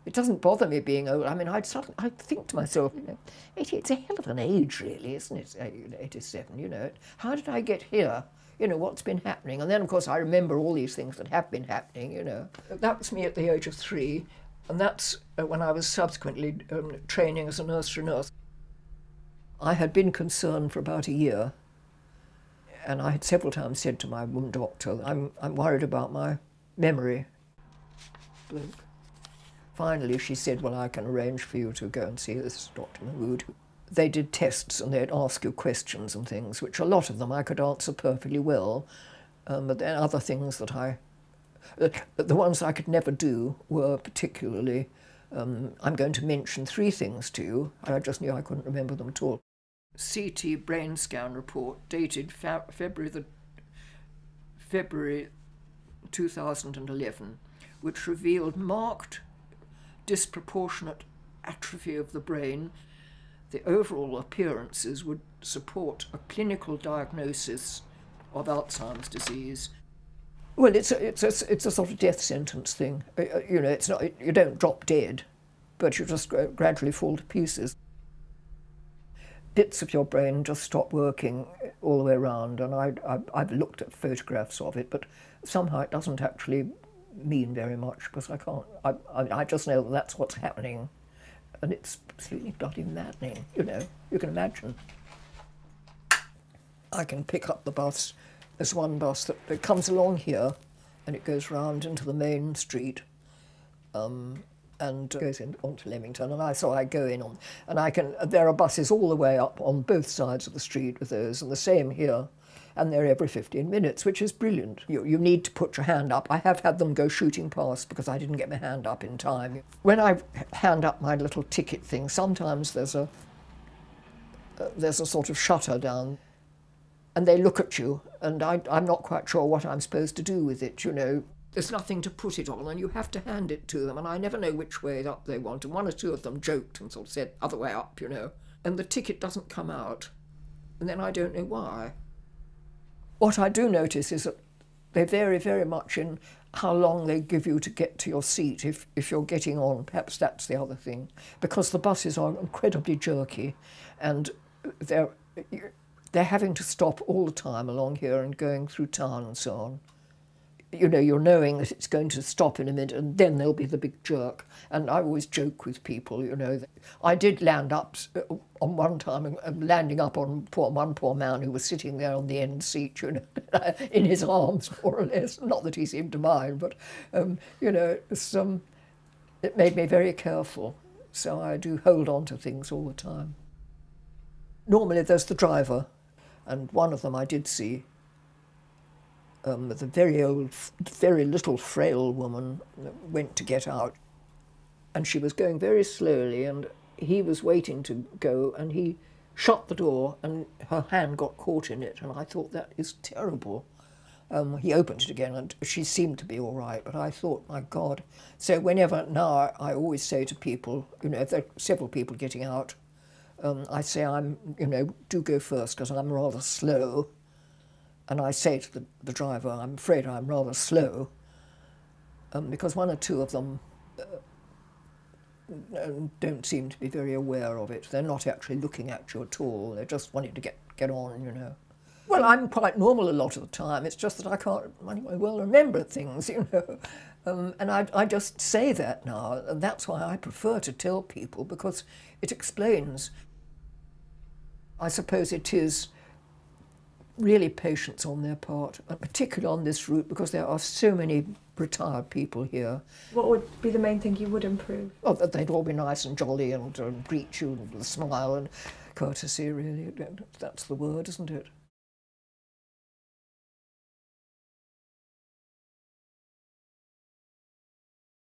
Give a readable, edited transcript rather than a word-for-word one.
It doesn't bother me being old. I mean, I'd think to myself, you know, 80, it's a hell of an age, really, isn't it? 87, you know. How did I get here? You know, what's been happening? And then, of course, I remember all these things that have been happening, you know. That was me at the age of 3, and that's when I was subsequently training as a nursery nurse. I had been concerned for about a year, and I had several times said to my wound doctor, I'm worried about my memory. Bloke. Finally, she said, well, I can arrange for you to go and see this Dr. Mahmood. They did tests and they'd ask you questions and things, which a lot of them I could answer perfectly well, but then other things that the ones I could never do were particularly, I'm going to mention 3 things to you, and I just knew I couldn't remember them at all. CT brain scan report dated February 2011, which revealed marked disproportionate atrophy of the brain. The overall appearances would support a clinical diagnosis of Alzheimer's disease. Well, it's a sort of death sentence thing. You know, it's not, you don't drop dead, but you just gradually fall to pieces. Bits of your brain just stop working all the way around, and I've looked at photographs of it, but somehow it doesn't actually mean very much, because I just know that that's what's happening, and it's absolutely bloody maddening, you know, you can imagine. I can pick up the bus. There's one bus that comes along here and it goes round into the main street and goes in onto Leamington, and so I go in on, and there are buses all the way up on both sides of the street with those, and the same here. And they're every 15 minutes, which is brilliant. You need to put your hand up. I have had them go shooting past because I didn't get my hand up in time. When I hand up my little ticket thing, sometimes there's a sort of shutter down, and they look at you, and I'm not quite sure what I'm supposed to do with it, you know. There's nothing to put it on, and you have to hand it to them, and I never know which way up they want, and 1 or 2 of them joked and sort of said, other way up, you know. And the ticket doesn't come out, and then I don't know why. What I do notice is that they vary very much in how long they give you to get to your seat if you're getting on. Perhaps that's the other thing, because the buses are incredibly jerky, and they're having to stop all the time along here and going through town and so on. You know, you're knowing that it's going to stop in a minute, and then there'll be the big jerk. And I always joke with people, you know. I did land up on one time, landing up on one poor man who was sitting there on the end seat, you know, in his arms, more or less. Not that he seemed to mind, but, you know, it made me very careful. So I do hold on to things all the time. Normally there's the driver, and one of them I did see. The very old, very little frail woman went to get out, and she was going very slowly, and he was waiting to go, and he shut the door and her hand got caught in it, and I thought, that is terrible. He opened it again and she seemed to be all right, but I thought, my God. So whenever now I always say to people, you know, if there are several people getting out, I say, you know, do go first because I'm rather slow. And I say to the driver, I'm afraid I'm rather slow, because 1 or 2 of them don't seem to be very aware of it. They're not actually looking at you at all. They're just wanting to get on, you know. Well, I'm quite normal a lot of the time. It's just that I can't well remember things, you know. And I just say that now, and that's why I prefer to tell people, because it explains. I suppose it is really patience on their part, particularly on this route, because there are so many retired people here. What would be the main thing you would improve? Well, that they'd all be nice and jolly and greet you with a smile and courtesy, really. That's the word, isn't it?